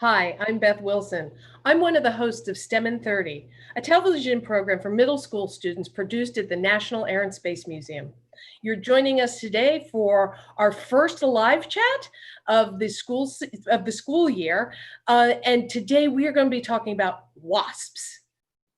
Hi, I'm Beth Wilson. I'm one of the hosts of STEM in 30, a television program for middle school students produced at the National Air and Space Museum. You're joining us today for our first live chat of the school year, and today we are going to be talking about wasps,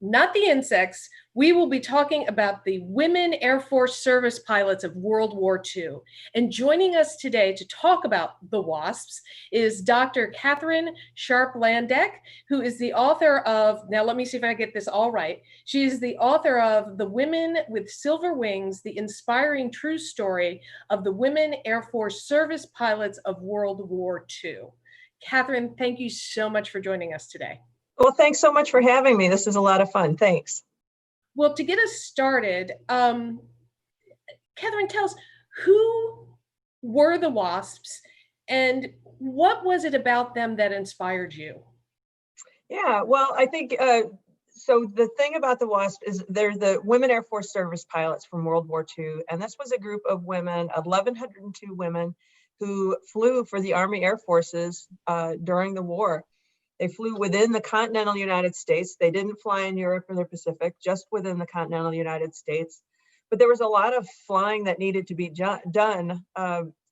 not the insects. We will be talking about the Women Air Force Service Pilots of World War II. And joining us today to talk about the WASPs is Dr. Katherine Sharp Landdeck, who is the author of, now let me see if I get this all right. She is the author of The Women with Silver Wings, the inspiring true story of the Women Air Force Service Pilots of World War II. Katherine, thank you so much for joining us today. Well, thanks so much for having me. This is a lot of fun. Thanks. Well, to get us started, Katherine, tell us, who were the WASPs and what was it about them that inspired you? Yeah, well, I think, so the thing about the WASP is they're the Women Air Force Service Pilots from World War II. And this was a group of women, 1,102 women who flew for the Army Air Forces during the war. They flew within the continental United States. They didn't fly in Europe or the Pacific, just within the continental United States. But there was a lot of flying that needed to be done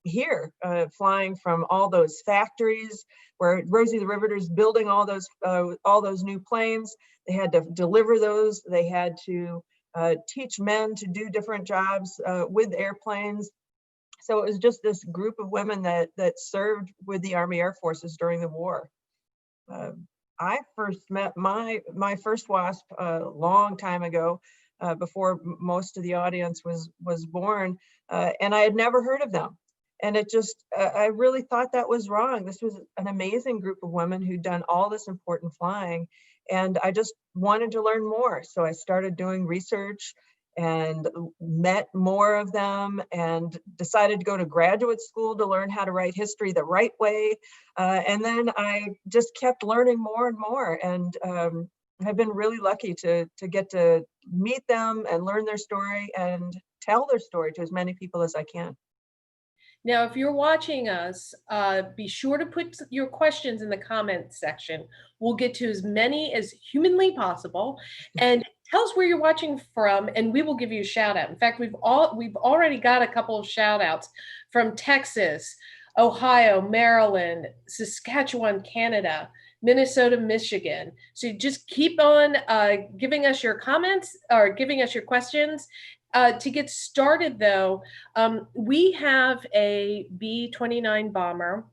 here, flying from all those factories where Rosie the Riveter's building all those new planes. They had to deliver those. They had to teach men to do different jobs with airplanes. So it was just this group of women that served with the Army Air Forces during the war. I first met my first WASP a long time ago, before most of the audience was born, and I had never heard of them. And it just, I really thought that was wrong. This was an amazing group of women who'd done all this important flying, and I just wanted to learn more. So I started doing research and met more of them and decided to go to graduate school to learn how to write history the right way. And then I just kept learning more and more, and I've been really lucky to get to meet them and learn their story and tell their story to as many people as I can. Now, if you're watching us, be sure to put your questions in the comments section. We'll get to as many as humanly possible. And tell us where you're watching from, and we will give you a shout out. In fact, we've already got a couple of shout outs from Texas, Ohio, Maryland, Saskatchewan, Canada, Minnesota, Michigan. So just keep on giving us your comments or giving us your questions. To get started, though, we have a B-29 bomber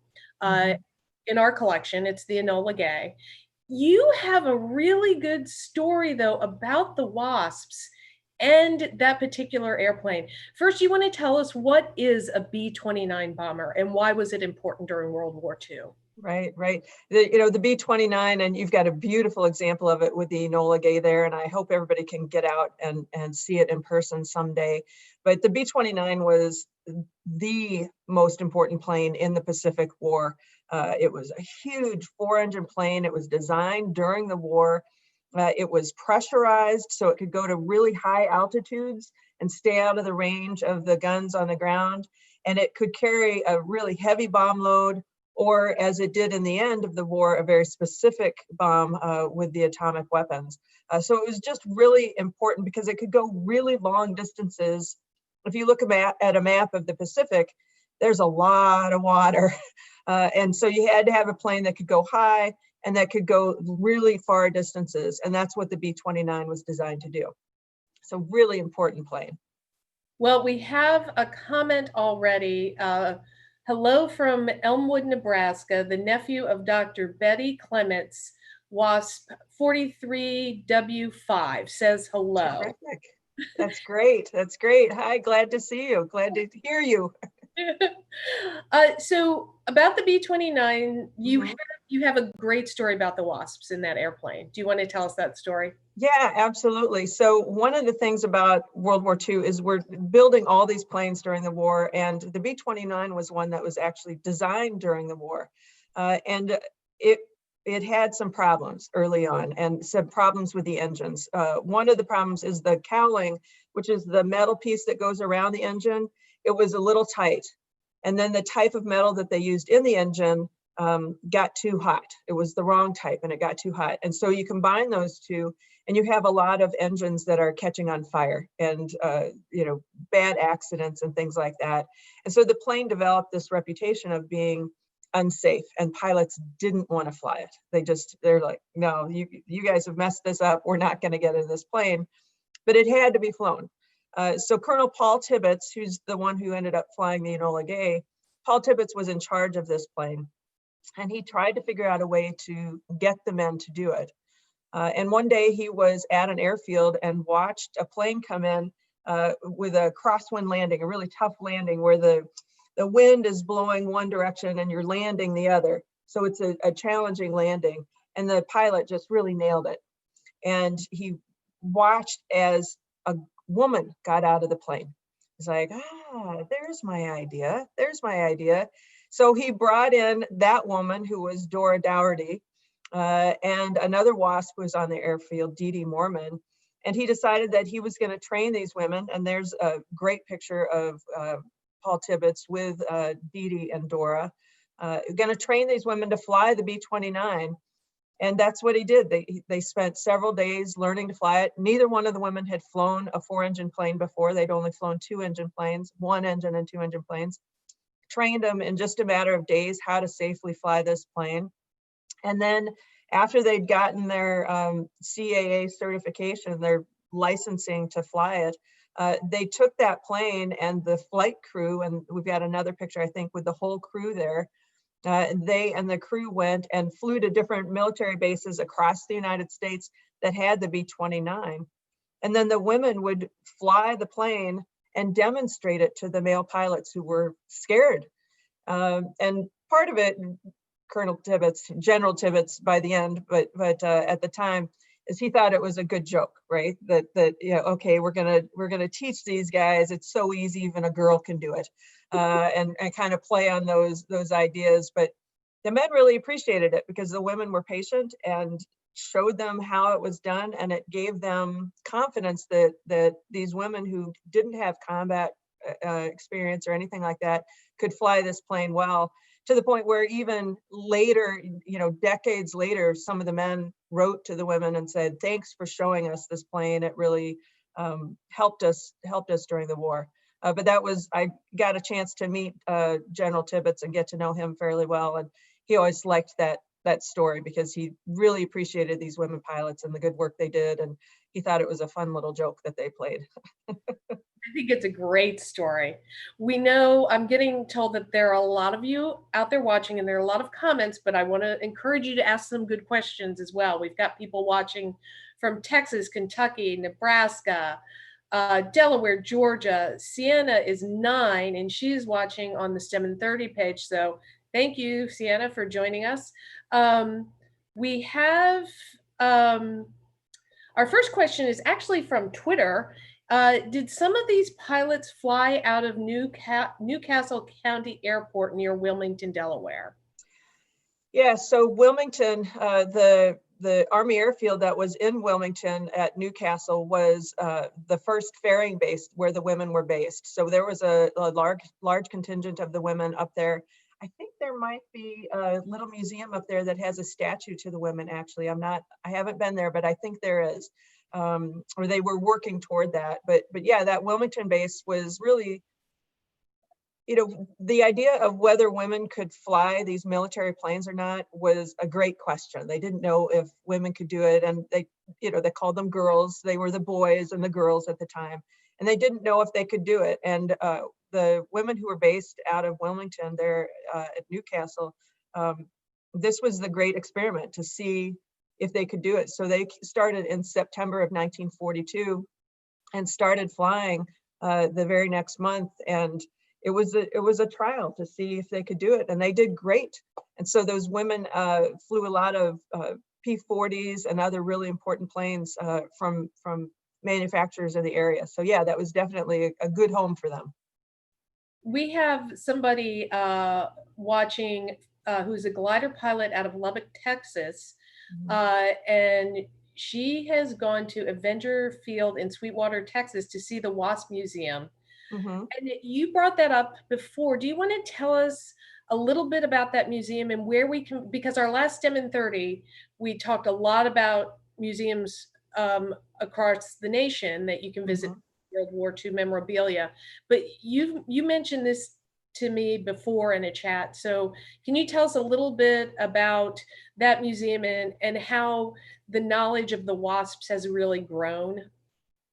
in our collection. It's the Enola Gay. You have a really good story, though, about the WASPs and that particular airplane. First, you want to tell us, what is a B-29 bomber and why was it important during World War II? Right. The B-29, and you've got a beautiful example of it with the Enola Gay there, and I hope everybody can get out and see it in person someday. But the B-29 was the most important plane in the Pacific War. It was a huge 4-engine plane. It was designed during the war. It was pressurized so it could go to really high altitudes and stay out of the range of the guns on the ground. And it could carry a really heavy bomb load, or as it did in the end of the war, a very specific bomb with the atomic weapons. So it was just really important because it could go really long distances. If you look at a map of the Pacific, there's a lot of water. And so you had to have a plane that could go high and that could go really far distances. And that's what the B-29 was designed to do. So really important plane. Well, we have a comment already. Hello from Elmwood, Nebraska, the nephew of Dr. Betty Clements, WASP 43W5, says hello. Terrific. That's great. That's great. Hi, glad to see you. Glad to hear you. So about the B-29, you have a great story about the WASPs in that airplane. Do you want to tell us that story? Yeah, absolutely. So one of the things about World War II is we're building all these planes during the war, and the B-29 was one that was actually designed during the war. And it had some problems early on and some problems with the engines. One of the problems is the cowling, which is the metal piece that goes around the engine. It was a little tight. And then the type of metal that they used in the engine got too hot. It was the wrong type and it got too hot. And so you combine those two and you have a lot of engines that are catching on fire and, bad accidents and things like that. And so the plane developed this reputation of being unsafe, and pilots didn't want to fly it. They're like, no, you guys have messed this up. We're not going to get in this plane. But it had to be flown. So Colonel Paul Tibbets, who's the one who ended up flying the Enola Gay, Paul Tibbets was in charge of this plane. And he tried to figure out a way to get the men to do it. And one day he was at an airfield and watched a plane come in with a crosswind landing, a really tough landing where the wind is blowing one direction and you're landing the other. So it's a challenging landing. And the pilot just really nailed it. And he watched as a woman got out of the plane. He's like, there's my idea. There's my idea. So he brought in that woman who was Dora Dougherty and another WASP who was on the airfield, Dee Dee Mormon. And he decided that he was going to train these women. And there's a great picture of Paul Tibbets with Dee Dee and Dora, going to train these women to fly the B-29. And that's what he did. They spent several days learning to fly it. Neither one of the women had flown a 4-engine plane before. They'd only flown 2-engine planes, 1-engine and 2-engine planes. Trained them in just a matter of days how to safely fly this plane. And then after they'd gotten their CAA certification, their licensing to fly it, they took that plane and the flight crew, and we've got another picture, I think, with the whole crew there. They and the crew went and flew to different military bases across the United States that had the B-29. And then the women would fly the plane and demonstrate it to the male pilots who were scared. And part of it, Colonel Tibbets, General Tibbets by the end, but at the time, is he thought it was a good joke, right? That okay, we're gonna teach these guys. It's so easy, even a girl can do it, and kind of play on those ideas. But the men really appreciated it because the women were patient and showed them how it was done, and it gave them confidence that these women who didn't have combat experience or anything like that could fly this plane well, to the point where even later, decades later, some of the men wrote to the women and said, thanks for showing us this plane. It really helped us during the war. But I got a chance to meet General Tibbets and get to know him fairly well. And he always liked that story because he really appreciated these women pilots and the good work they did. And he thought it was a fun little joke that they played. I think it's a great story. We know, I'm getting told that there are a lot of you out there watching and there are a lot of comments, but I want to encourage you to ask some good questions as well. We've got people watching from Texas, Kentucky, Nebraska, Delaware, Georgia. Sienna is 9 and she is watching on the STEM in 30 page. So thank you, Sienna, for joining us. We have our first question is actually from Twitter. Did some of these pilots fly out of Newcastle County Airport near Wilmington, Delaware? Yeah, so Wilmington, the Army airfield that was in Wilmington at Newcastle was the first ferrying base where the women were based. So there was a large contingent of the women up there. I think there might be a little museum up there that has a statue to the women, actually. I haven't been there, but I think there is. Or they were working toward that. But yeah, that Wilmington base was really, the idea of whether women could fly these military planes or not was a great question. They didn't know if women could do it. And they called them girls. They were the boys and the girls at the time. And they didn't know if they could do it. And the women who were based out of Wilmington there at Newcastle, this was the great experiment to see if they could do it. So they started in September of 1942 and started flying the very next month. And it was a trial to see if they could do it. And they did great. And so those women flew a lot of P-40s and other really important planes from manufacturers in the area. So yeah, that was definitely a good home for them. We have somebody watching who's a glider pilot out of Lubbock, Texas. And she has gone to Avenger Field in Sweetwater, Texas to see the WASP Museum. And you brought that up before. Do you want to tell us a little bit about that museum and where we can, because our last STEM in 30, we talked a lot about museums across the nation that you can visit, World War II memorabilia. But you mentioned this to me before in a chat. So can you tell us a little bit about that museum and how the knowledge of the WASPs has really grown?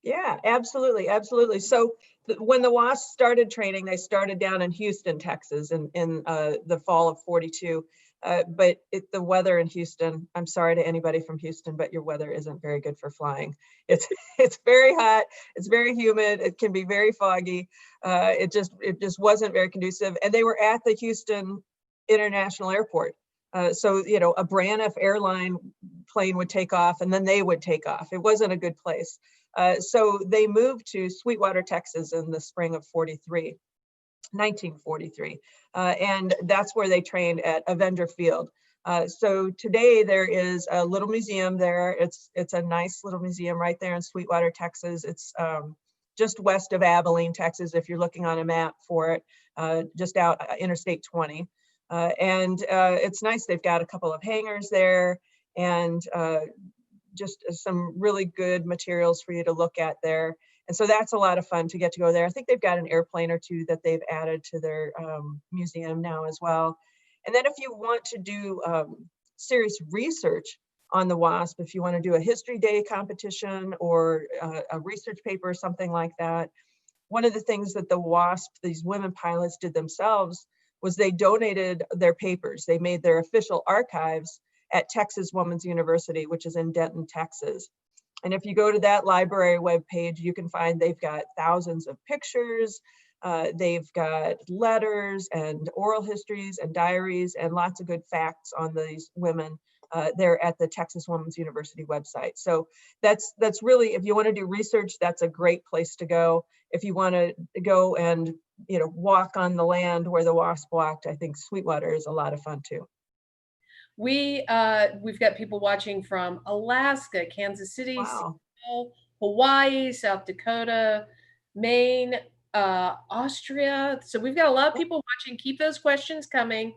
Yeah, absolutely, absolutely. So when the WASP started training, they started down in Houston, Texas, in the fall of '42. But the weather in Houston, I'm sorry to anybody from Houston, but your weather isn't very good for flying. It's it's very hot, it's very humid, it can be very foggy. It just wasn't very conducive. And they were at the Houston International Airport. So, you know, a Braniff airline plane would take off and then they would take off. It wasn't a good place. So they moved to Sweetwater, Texas in the spring of 1943. And that's where they trained at Avenger Field. So today there is a little museum there. It's a nice little museum right there in Sweetwater, Texas. It's just west of Abilene, Texas, if you're looking on a map for it, just out Interstate 20. And it's nice. They've got a couple of hangars there and just some really good materials for you to look at there. And so that's a lot of fun to get to go there. I think they've got an airplane or two that they've added to their museum now as well. And then if you want to do serious research on the WASP, if you want to do a history day competition or a research paper or something like that, one of the things that the WASP, these women pilots, did themselves was they donated their papers. They made their official archives at Texas Women's University, which is in Denton, Texas. And if you go to that library webpage, you can find they've got thousands of pictures, they've got letters and oral histories and diaries and lots of good facts on these women there at the Texas Women's University website. So that's really, if you want to do research, that's a great place to go. If you want to go and, you know, walk on the land where the WASP walked, I think Sweetwater is a lot of fun too. We've got people watching from Alaska, Kansas City, Wow. Seattle, Hawaii, South Dakota, Maine, Austria. So we've got a lot of people watching. Keep those questions coming.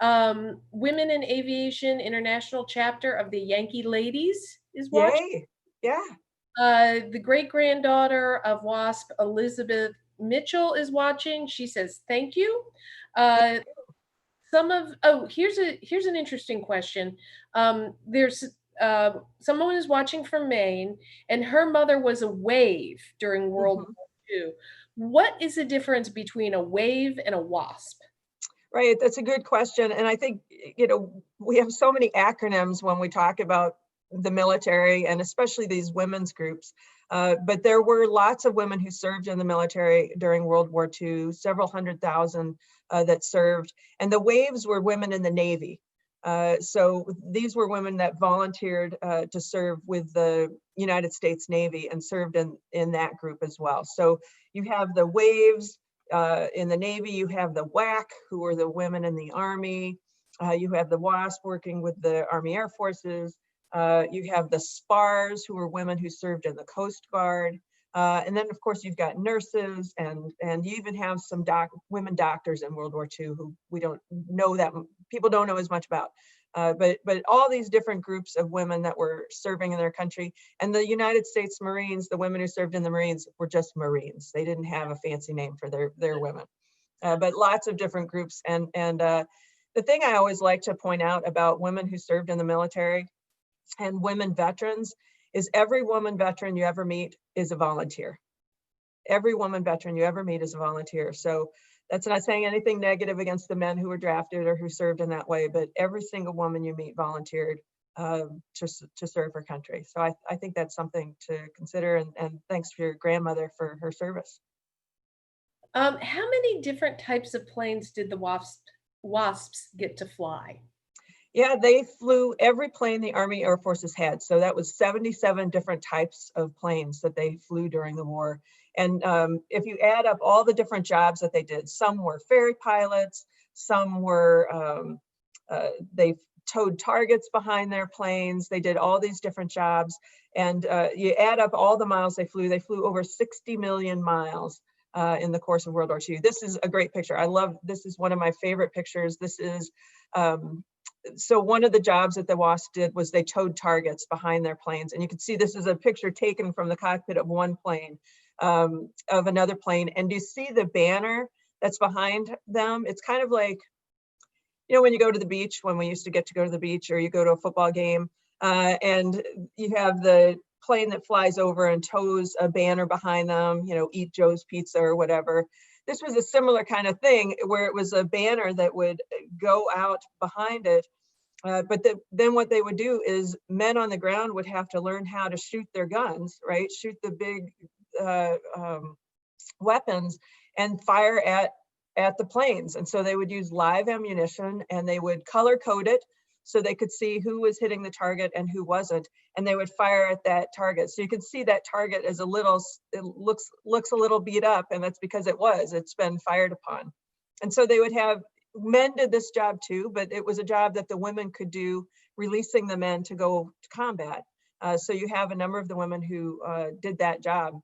Women in Aviation International Chapter of the Yankee Ladies is watching. Yay. Yeah. The great-granddaughter of WASP, Elizabeth Mitchell, is watching. She says, thank you. Here's an interesting question. There's someone is watching from Maine, and her mother was a wave during World War II. What is the difference between a wave and a WASP? Right, that's a good question. And I think, you know, we have so many acronyms when we talk about the military and especially these women's groups. But there were lots of women who served in the military during World War II, several 100,000 that served. And the waves were women in the Navy. So these were women that volunteered to serve with the United States Navy and served in that group as well. So you have the waves in the Navy, you have the WAC, who were the women in the Army. You have the WASP working with the Army Air Forces. You have the SPARs, who were women who served in the Coast Guard. And then, of course, you've got nurses, and you even have some women doctors in World War II who we don't know that people don't know as much about. But all these different groups of women that were serving in their country, and the United States Marines, the women who served in the Marines were just Marines. They didn't have a fancy name for their women. But lots of different groups. And the thing I always like to point out about women who served in the military and women veterans is every woman veteran you ever meet is a volunteer. Every woman veteran you ever meet is a volunteer. So that's not saying anything negative against the men who were drafted or who served in that way, but every single woman you meet volunteered to serve her country. So I think that's something to consider, and thanks for your grandmother for her service. How many different types of planes did the WASPs get to fly? Yeah, they flew every plane the Army Air Forces had. So that was 77 different types of planes that they flew during the war. And if you add up all the different jobs that they did, some were ferried pilots, some were, they towed targets behind their planes. They did all these different jobs. And you add up all the miles they flew over 60 million miles. in the course of World War II. This is a great picture. This is one of my favorite pictures. This is, so one of the jobs that the WASP did was they towed targets behind their planes. And you can see this is a picture taken from the cockpit of one plane, of another plane. And you see the banner that's behind them. It's kind of like, you know, when you go to the beach, when we used to get to go to the beach, or you go to a football game, and you have the plane that flies over and tows a banner behind them, you know, Eat Joe's Pizza or whatever. This was a similar kind of thing where it was a banner that would go out behind it. But then what they would do is men on the ground would have to learn how to shoot their guns, right? Shoot the big weapons and fire at the planes. And so they would use live ammunition, and they would color code it so they could see who was hitting the target and who wasn't. And they would fire at that target. So you can see that target is it looks a little beat up, and that's because it's been fired upon. And so they would have, men did this job too, but it was a job that the women could do, releasing the men to go to combat. So you have a number of the women who did that job.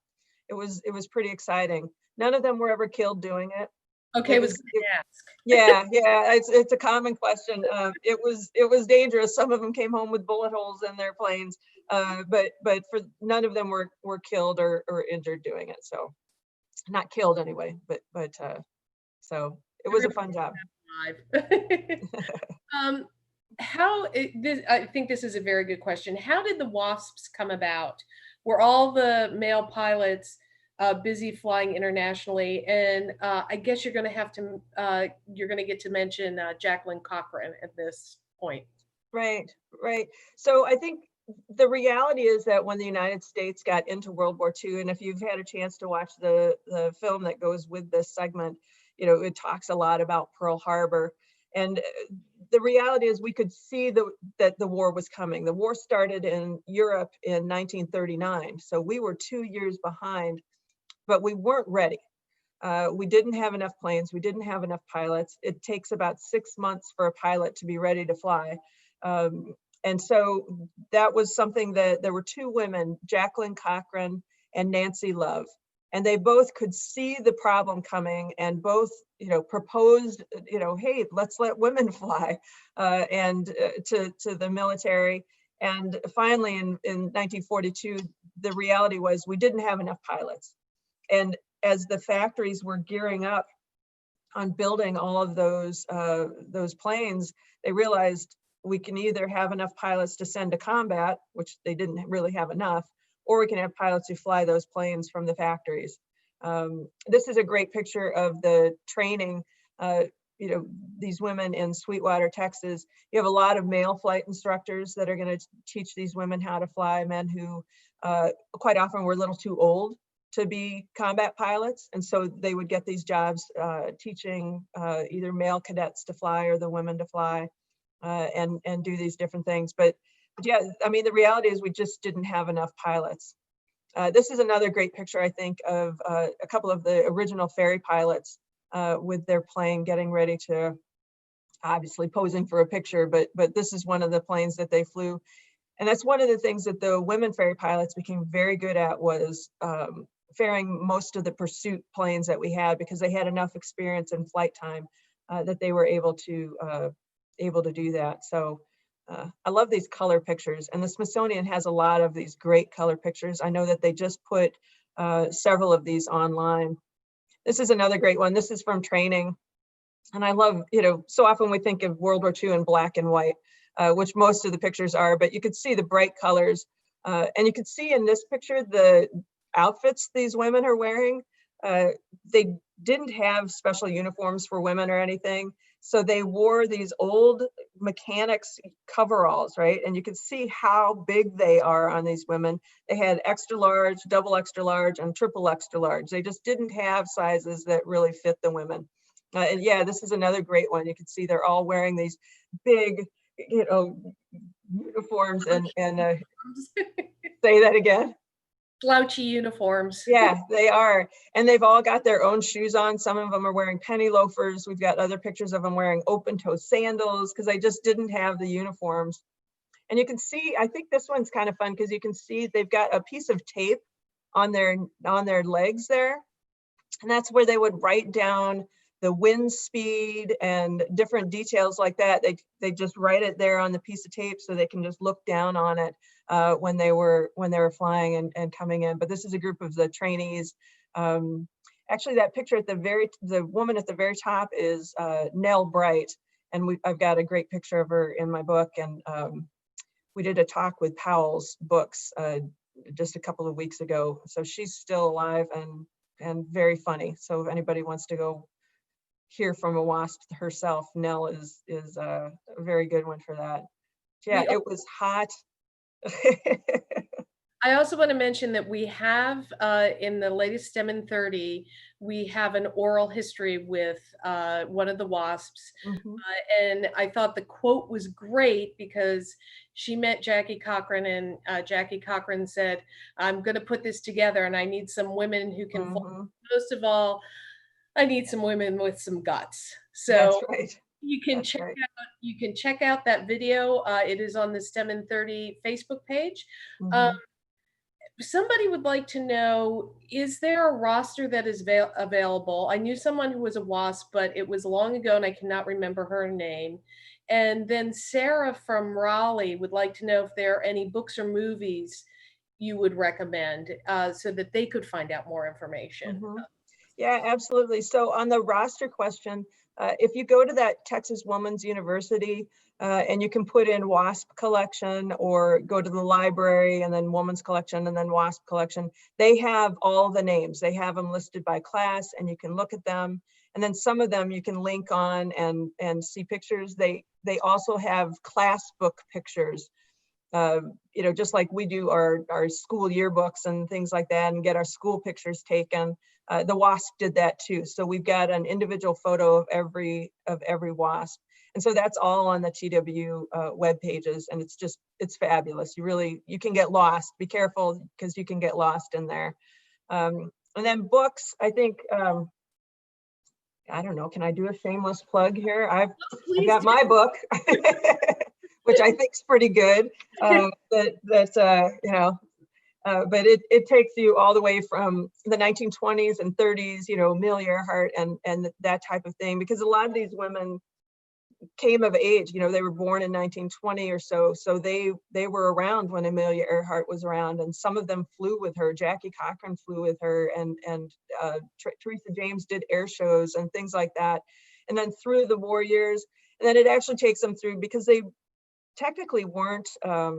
It was pretty exciting. None of them were ever killed doing it. Okay, I was going to ask. Yeah, it's a common question. It was dangerous. Some of them came home with bullet holes in their planes, but for none of them were killed or injured doing it. So, not killed anyway. But so it was a fun job. I think this is a very good question. How did the WASPs come about? Were all the male pilots busy flying internationally? And I guess you're going to get to mention Jacqueline Cochran at this point. Right. So I think the reality is that when the United States got into World War II, and if you've had a chance to watch the film that goes with this segment, you know, it talks a lot about Pearl Harbor. And the reality is we could see that the war was coming. The war started in Europe in 1939. So we were 2 years behind, but we weren't ready. We didn't have enough planes. We didn't have enough pilots. It takes about 6 months for a pilot to be ready to fly. And so that was something that there were two women, Jacqueline Cochran and Nancy Love, and they both could see the problem coming, and both, you know, proposed, you know, hey, let's let women fly, and to the military. And finally, in 1942, the reality was we didn't have enough pilots. And as the factories were gearing up on building all of those planes, they realized we can either have enough pilots to send to combat, which they didn't really have enough, or we can have pilots who fly those planes from the factories. This is a great picture of the training. You know, these women in Sweetwater, Texas. You have a lot of male flight instructors that are going to teach these women how to fly, men who quite often were a little too old to be combat pilots. And so they would get these jobs teaching either male cadets to fly or the women to fly, and do these different things. But yeah, I mean, the reality is we just didn't have enough pilots. This is another great picture, I think, of a couple of the original ferry pilots with their plane getting ready to, obviously posing for a picture, but this is one of the planes that they flew. And that's one of the things that the women ferry pilots became very good at, was ferrying most of the pursuit planes that we had, because they had enough experience in flight time that they were able to do that. So I love these color pictures, and the Smithsonian has a lot of these great color pictures. I know that they just put several of these online. This is another great one. This is from training. And I love, you know, so often we think of World War II in black and white, which most of the pictures are, but you could see the bright colors. And you can see in this picture, the outfits these women are wearing. They didn't have special uniforms for women or anything. So they wore these old mechanics coveralls, right? And you can see how big they are on these women. They had extra large, double extra large, and triple extra large. They just didn't have sizes that really fit the women. And yeah, this is another great one. You can see they're all wearing these big, you know, uniforms and say that again. Slouchy uniforms. Yeah, they are. And they've all got their own shoes on. Some of them are wearing penny loafers. We've got other pictures of them wearing open toe sandals, because they just didn't have the uniforms. And you can see, I think this one's kind of fun, because you can see they've got a piece of tape on their legs there. And that's where they would write down the wind speed and different details like that. They just write it there on the piece of tape so they can just look down on it when they were flying and coming in. But this is a group of the trainees. Actually, that picture at the woman at the very top is Nell Bright, and I've got a great picture of her in my book. And we did a talk with Powell's Books just a couple of weeks ago. So she's still alive and very funny. So if anybody wants to go hear from a WASP herself, Nell is a very good one for that. Yeah, it was hot. I also want to mention that we have in the latest STEM in 30, we have an oral history with one of the WASPs. And I thought the quote was great because she met Jackie Cochran, and Jackie Cochran said, I'm going to put this together and I need some women who can fly. Most of all, I need some women with some guts. So that's right. You can check out that video. It is on the STEM in 30 Facebook page. Somebody would like to know, is there a roster that is available? I knew someone who was a WASP, but it was long ago and I cannot remember her name. And then Sarah from Raleigh would like to know if there are any books or movies you would recommend so that they could find out more information. Yeah, absolutely. So on the roster question, if you go to that Texas Women's University and you can put in WASP collection, or go to the library and then Women's collection and then WASP collection, they have all the names. They have them listed by class and you can look at them. And then some of them you can link on and see pictures. They also have class book pictures, just like we do our school yearbooks and things like that, and get our school pictures taken. The WASP did that too. So we've got an individual photo of every WASP. And so that's all on the TW web pages. And it's fabulous. You can get lost. Be careful because you can get lost in there. And then books, I think, I don't know, can I do a shameless plug here? I've got my book, which I think is pretty good. But it takes you all the way from the 1920s and 30s, Amelia Earhart and that type of thing, because a lot of these women came of age, they were born in 1920 or so. So they were around when Amelia Earhart was around, and some of them flew with her. Jackie Cochran flew with her, and Teresa James did air shows and things like that. And then through the war years, and then it actually takes them through, because they technically weren't a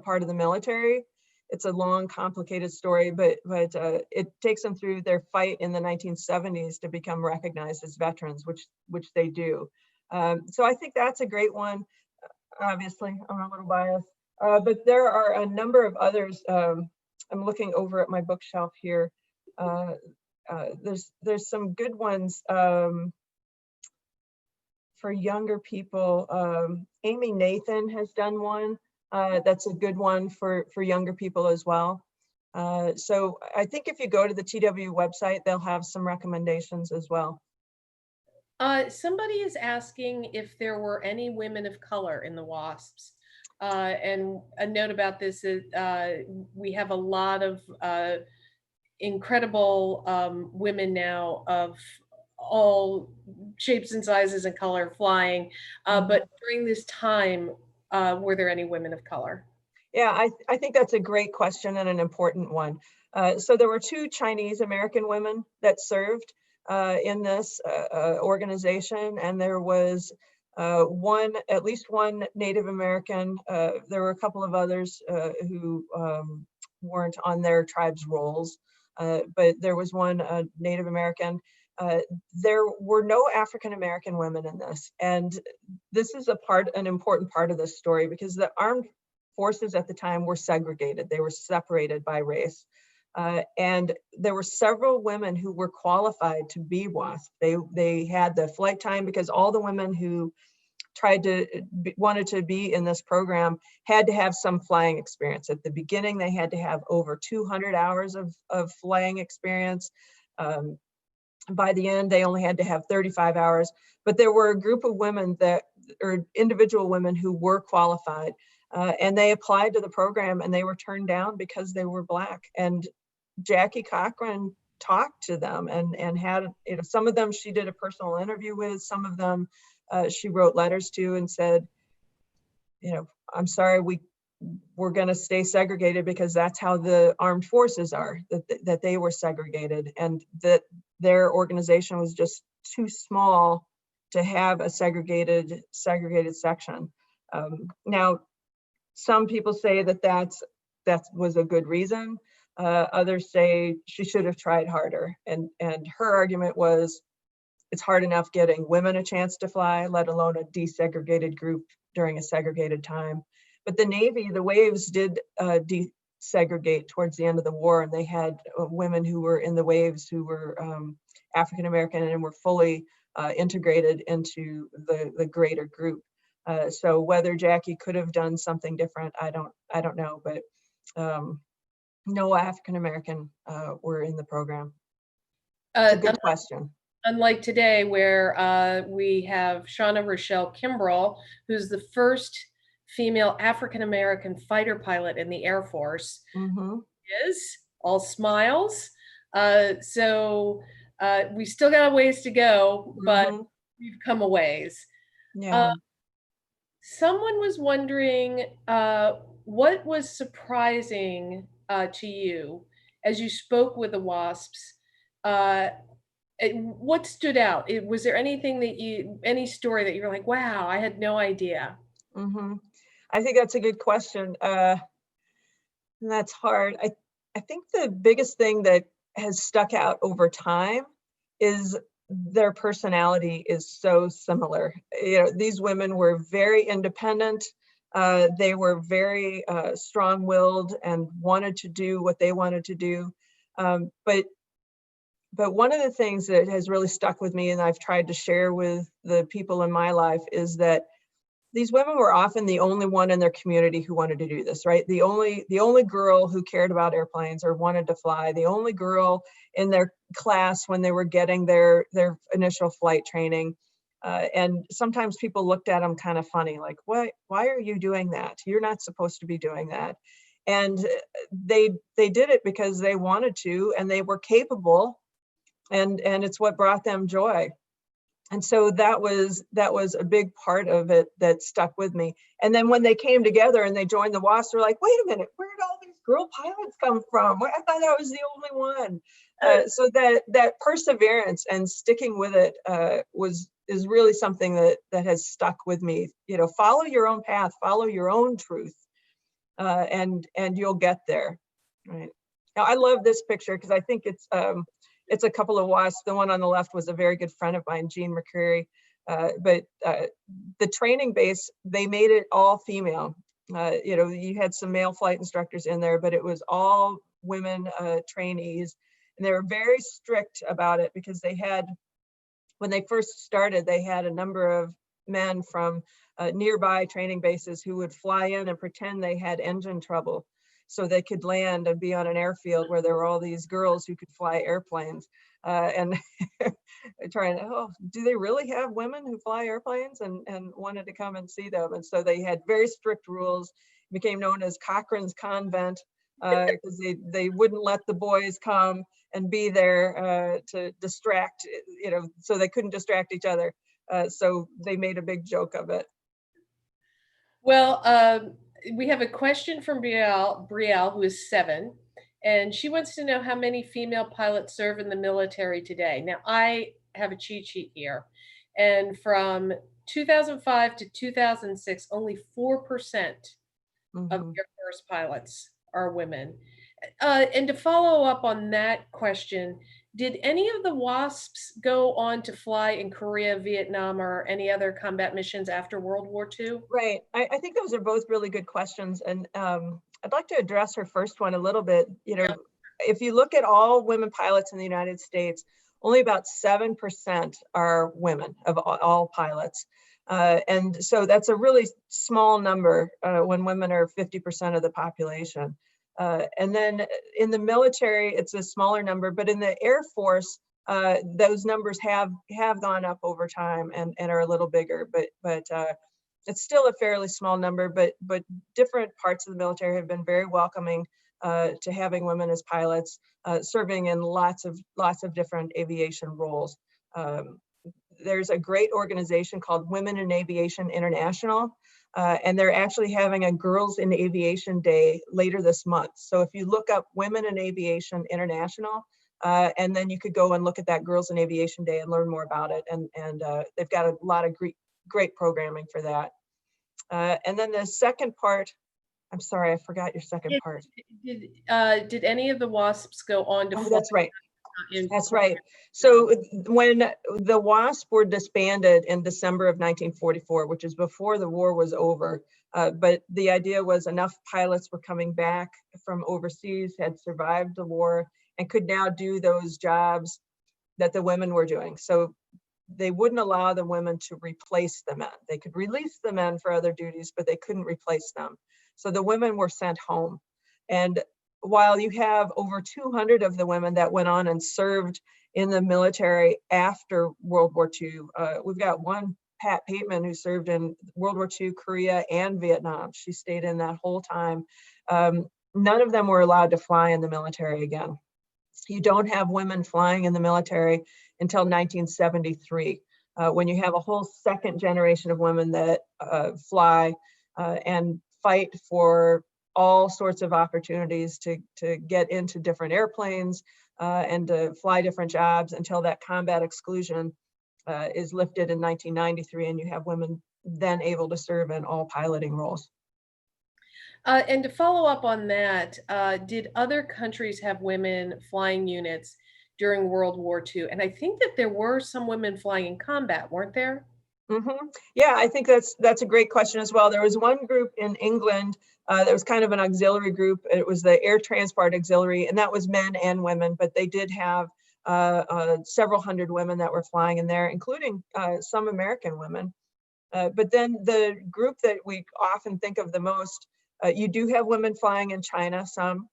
part of the military. It's a long, complicated story, but it takes them through their fight in the 1970s to become recognized as veterans, which they do. So I think that's a great one. Obviously, I'm a little biased, but there are a number of others. I'm looking over at my bookshelf here. There's some good ones for younger people. Amy Nathan has done one. That's a good one for younger people as well. So I think if you go to the TW website, they'll have some recommendations as well. Somebody is asking if there were any women of color in the WASPs. And a note about this is we have a lot of incredible women now of all shapes and sizes and color flying. But during this time, were there any women of color? Yeah, I think that's a great question and an important one. So there were 2 Chinese American women that served in this organization, and there was at least one Native American. There were a couple of others who weren't on their tribe's rolls, but there was one Native American. There were no African American women in this, and this is an important part of this story, because the armed forces at the time were segregated. They were separated by race, and there were several women who were qualified to be WASP. They had the flight time, because all the women who wanted to be in this program had to have some flying experience. At the beginning, they had to have over 200 hours of flying experience. By the end, they only had to have 35 hours, but there were a group of women or individual women who were qualified, and they applied to the program and they were turned down because they were Black. And Jackie Cochran talked to them and had, some of them she did a personal interview with, some of them she wrote letters to and said, I'm sorry, we're going to stay segregated because that's how the armed forces are, that they were segregated, and that their organization was just too small to have a segregated section. Now, some people say that was a good reason. Others say she should have tried harder. And her argument was, it's hard enough getting women a chance to fly, let alone a desegregated group during a segregated time. But the Navy, the Waves did desegregate towards the end of the war, and they had women who were in the Waves who were African American and were fully integrated into the greater group. So whether Jackie could have done something different, I don't know, but no African American were in the program. It's a good question. Unlike today, where we have Shauna Rochelle Kimbrell, who's the first female African American fighter pilot in the Air Force, is all smiles. So we still got a ways to go, but we've come a ways. Yeah. Someone was wondering what was surprising to you as you spoke with the WASPs. What stood out? Was there anything any story that you're like, wow, I had no idea? I think that's a good question. And that's hard. I think the biggest thing that has stuck out over time is their personality is so similar. These women were very independent. They were very strong-willed and wanted to do what they wanted to do. But one of the things that has really stuck with me, and I've tried to share with the people in my life, is that these women were often the only one in their community who wanted to do this, right? The only girl who cared about airplanes or wanted to fly, the only girl in their class when they were getting their initial flight training. And sometimes people looked at them kind of funny, like, why are you doing that? You're not supposed to be doing that. And they did it because they wanted to, and they were capable, and it's what brought them joy. And so that was a big part of it that stuck with me. And then when they came together and they joined the WASP, they're like, wait a minute, where did all these girl pilots come from? I thought I was the only one. So that perseverance and sticking with it is really something that has stuck with me. Follow your own path, follow your own truth, and you'll get there. Right. Now, I love this picture because I think it's a couple of WASPs. The one on the left was a very good friend of mine, Jean McCreary. But the training base, they made it all female. You had some male flight instructors in there, but it was all women trainees. And they were very strict about it because when they first started, they had a number of men from nearby training bases who would fly in and pretend they had engine trouble, so they could land and be on an airfield where there were all these girls who could fly airplanes. And trying to, do they really have women who fly airplanes, and wanted to come and see them. And so they had very strict rules, became known as Cochran's Convent, because they wouldn't let the boys come and be there to distract, so they couldn't distract each other. So they made a big joke of it. Well, we have a question from Brielle, who is 7, and she wants to know how many female pilots serve in the military today. Now, I have a cheat sheet here, and from 2005 to 2006, only 4% of Air Force pilots are women. And to follow up on that question, did any of the WASPs go on to fly in Korea, Vietnam, or any other combat missions after World War II? Right. I think those are both really good questions. And I'd like to address her first one a little bit. If you look at all women pilots in the United States, only about 7% are women of all pilots. And so that's a really small number when women are 50% of the population. And then in the military, it's a smaller number, but in the Air Force, those numbers have gone up over time and are a little bigger, but it's still a fairly small number. But different parts of the military have been very welcoming to having women as pilots, serving in lots of different aviation roles. There's a great organization called Women in Aviation International, and they're actually having a Girls in Aviation Day later this month. So if you look up Women in Aviation International, and then you could go and look at that Girls in Aviation Day and learn more about it. And they've got a lot of great programming for that. And then the second part, I'm sorry, I forgot your second part. Did any of the WASPs go on to Oh, fly? that's right. in- That's right. So when the WASP were disbanded in December of 1944, which is before the war was over, but the idea was enough pilots were coming back from overseas, had survived the war, and could now do those jobs that the women were doing. So they wouldn't allow the women to replace the men. They could release the men for other duties, but they couldn't replace them. So the women were sent home. And while you have over 200 of the women that went on and served in the military after World War II, we've got one, Pat Pateman, who served in World War II, Korea, and Vietnam. She stayed in that whole time. None of them were allowed to fly in the military again. You don't have women flying in the military until 1973, when you have a whole second generation of women that fly and fight for all sorts of opportunities to get into different airplanes and to fly different jobs until that combat exclusion is lifted in 1993, and you have women then able to serve in all piloting roles. And to follow up on that, did other countries have women flying units during World War II? And I think that there were some women flying in combat, weren't there? Yeah, I think that's a great question as well. There was one group in England that was kind of an auxiliary group. It was the Air Transport Auxiliary, and that was men and women, but they did have several hundred women that were flying in there, including some American women. But then the group that we often think of the most, you do have women flying in China, some,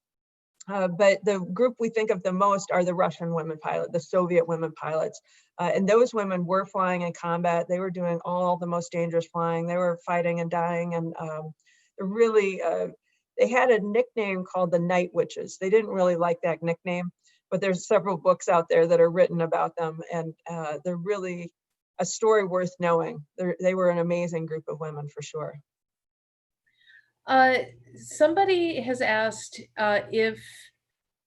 but the group we think of the most are the Russian women pilots, the Soviet women pilots. And those women were flying in combat. They were doing all the most dangerous flying. They were fighting and dying, and really, they had a nickname called the Night Witches. They didn't really like that nickname, but there's several books out there that are written about them, and they're really a story worth knowing. They were an amazing group of women for sure. Somebody has asked if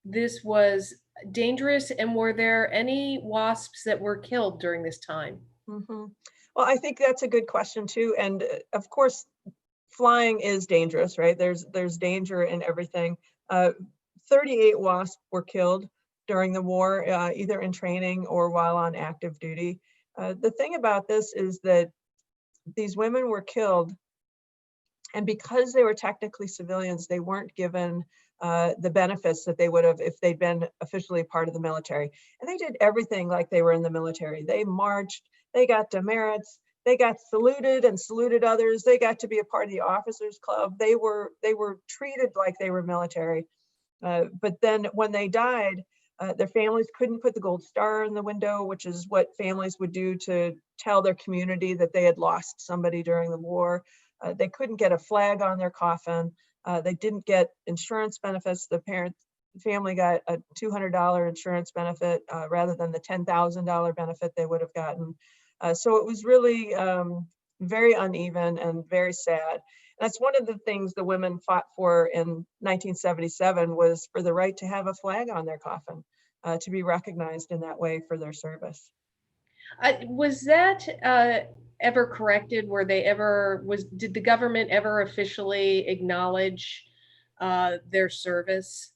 this was dangerous, and were there any WASPs that were killed during this time? Well, I think that's a good question too. And of course, flying is dangerous, right? There's danger in everything. 38 WASPs were killed during the war, either in training or while on active duty. The thing about this is that these women were killed, and because they were technically civilians, they weren't given the benefits that they would have if they'd been officially part of the military. And they did everything like they were in the military. They marched, they got demerits, they got saluted and saluted others. They got to be a part of the officers club. They were treated like they were military. But then when they died, their families couldn't put the gold star in the window, which is what families would do to tell their community that they had lost somebody during the war. They couldn't get a flag on their coffin. They didn't get insurance benefits. The family got a $200 insurance benefit rather than the $10,000 benefit they would have gotten. So it was really very uneven and very sad. That's one of the things the women fought for in 1977, was for the right to have a flag on their coffin, to be recognized in that way for their service. Was that ever corrected? Did the government ever officially acknowledge their service?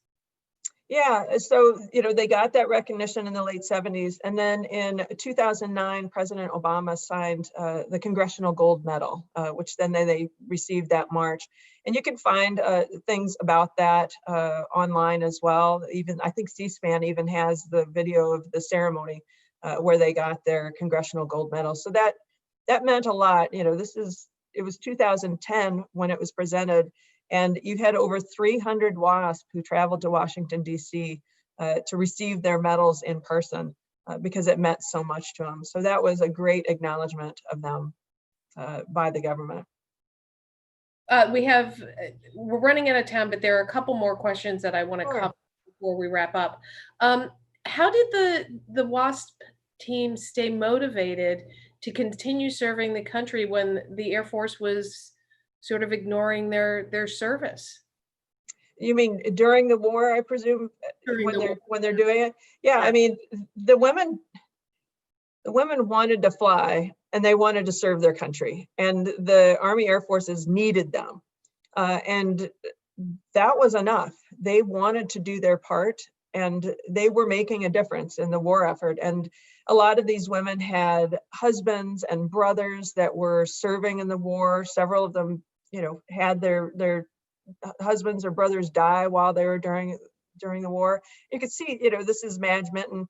Yeah, so they got that recognition in the late 70s, and then in 2009, President Obama signed the Congressional Gold Medal, which then they received that March. And you can find things about that online as well. Even I think C-SPAN even has the video of the ceremony where they got their Congressional Gold Medal. So that meant a lot. It was 2010 when it was presented. And you had over 300 WASP who traveled to Washington, D.C. To receive their medals in person because it meant so much to them. So that was a great acknowledgement of them by the government. we're running out of time, but there are a couple more questions that I want to Sure. cover before we wrap up. How did the WASP team stay motivated to continue serving the country when the Air Force was sort of ignoring their service You mean during the war, I presume, during the war? when they're doing it? Yeah, Yeah. I mean, the women wanted to fly and they wanted to serve their country, and the Army Air Forces needed them. And that was enough. They wanted to do their part, and they were making a difference in the war effort. And a lot of these women had husbands and brothers that were serving in the war. Several of them, had their husbands or brothers die while they were during the war. You could see, this is management, and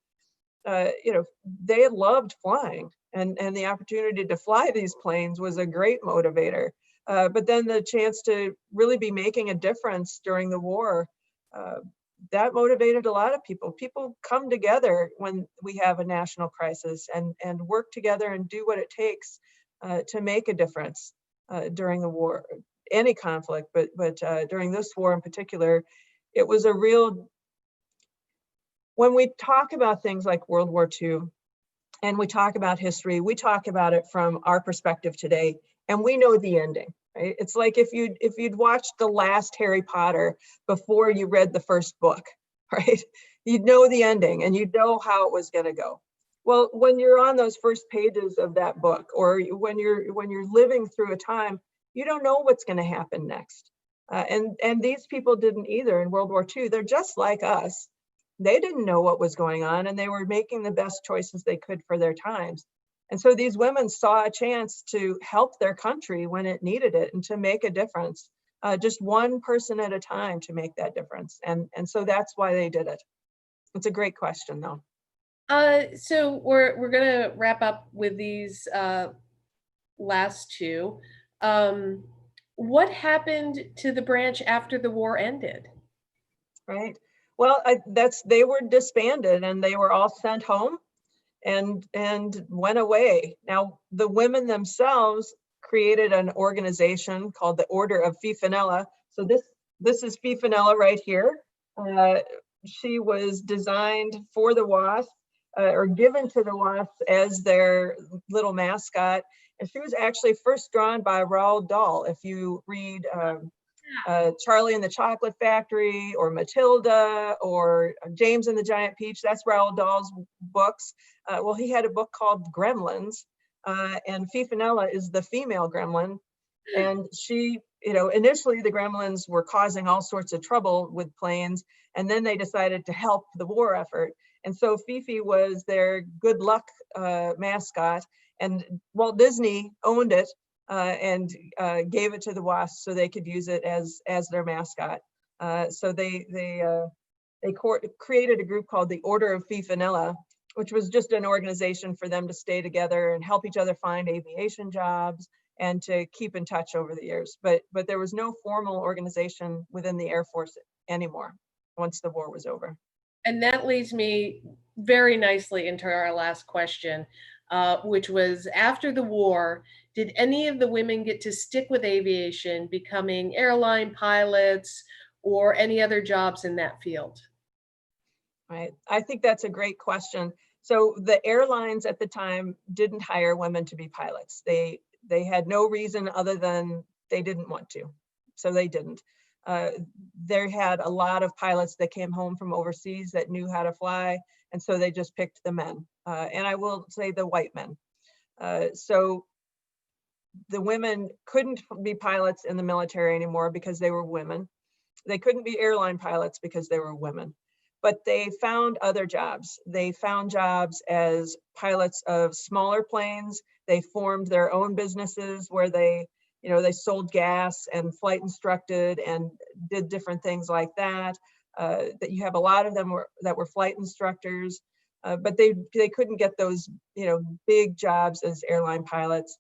they loved flying, and the opportunity to fly these planes was a great motivator. But then the chance to really be making a difference during the war, that motivated a lot of people. People come together when we have a national crisis and work together and do what it takes to make a difference during the war, any conflict, but during this war in particular, it was a real. When we talk about things like World War II and we talk about history, we talk about it from our perspective today, and we know the ending, right? It's like if you'd watched the last Harry Potter before you read the first book, right? You'd know the ending and you'd know how it was going to go. Well, when you're on those first pages of that book, or when you're living through a time, you don't know what's going to happen next. And these people didn't either in World War II. They're just like us. They didn't know what was going on, and they were making the best choices they could for their times. And so these women saw a chance to help their country when it needed it and to make a difference, just one person at a time to make that difference. And so that's why they did it. It's a great question, though. So we're gonna wrap up with these last two. What happened to the branch after the war ended? Right. Well, they were disbanded and they were all sent home and went away. Now, the women themselves created an organization called the Order of Fifinella. So this is Fifinella right here. She was designed for the WASP, or given to the WASP as their little mascot. And she was actually first drawn by Roald Dahl. If you read Charlie and the Chocolate Factory, or Matilda, or James and the Giant Peach, that's Roald Dahl's books. Well, he had a book called Gremlins, and Fifinella is the female gremlin. And she, initially the gremlins were causing all sorts of trouble with planes, and then they decided to help the war effort. And so Fifi was their good luck mascot, and Walt Disney owned it and gave it to the WASP so they could use it as their mascot. So they created a group called the Order of Fifinella, which was just an organization for them to stay together and help each other find aviation jobs and to keep in touch over the years. But there was no formal organization within the Air Force anymore once the war was over. And that leads me very nicely into our last question, which was, after the war, did any of the women get to stick with aviation, becoming airline pilots or any other jobs in that field? Right. I think that's a great question. So the airlines at the time didn't hire women to be pilots. They had no reason other than they didn't want to. So they didn't. They had a lot of pilots that came home from overseas that knew how to fly, and so they just picked the men. And I will say the white men. So the women couldn't be pilots in the military anymore because they were women. They couldn't be airline pilots because they were women. But they found other jobs. They found jobs as pilots of smaller planes. They formed their own businesses where they sold gas and flight instructed and did different things like that. That you have a lot of them that were flight instructors, but they couldn't get those big jobs as airline pilots.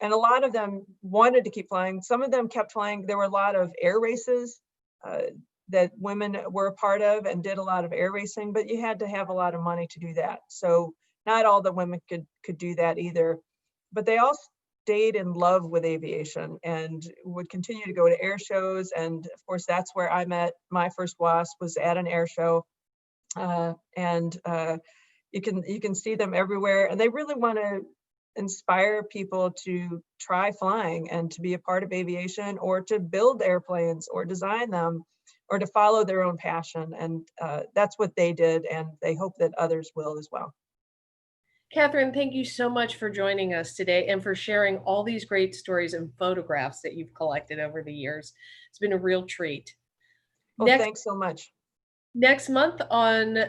And a lot of them wanted to keep flying. Some of them kept flying. There were a lot of air races that women were a part of and did a lot of air racing, but you had to have a lot of money to do that. So not all the women could do that either. But they stayed in love with aviation and would continue to go to air shows. And of course, that's where I met my first WASP, was at an air show. You can see them everywhere, and they really want to inspire people to try flying and to be a part of aviation, or to build airplanes or design them, or to follow their own passion. And that's what they did, and they hope that others will as well. Katherine, thank you so much for joining us today and for sharing all these great stories and photographs that you've collected over the years. It's been a real treat. Oh, thanks so much. Next month on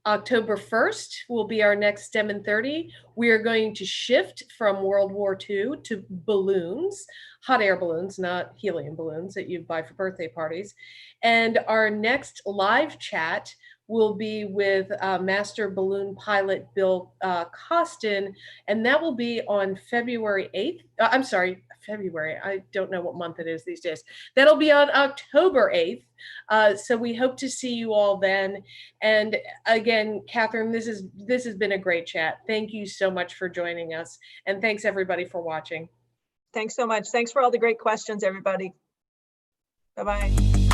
October 1st will be our next STEM in 30. We are going to shift from World War II to balloons, hot air balloons, not helium balloons that you buy for birthday parties. And our next live chat will be with Master Balloon Pilot Bill Costin, and that will be on February 8th. I'm sorry, February. I don't know what month it is these days. That'll be on October 8th. So we hope to see you all then. And again, Katherine, this has been a great chat. Thank you so much for joining us. And thanks everybody for watching. Thanks so much. Thanks for all the great questions, everybody. Bye-bye.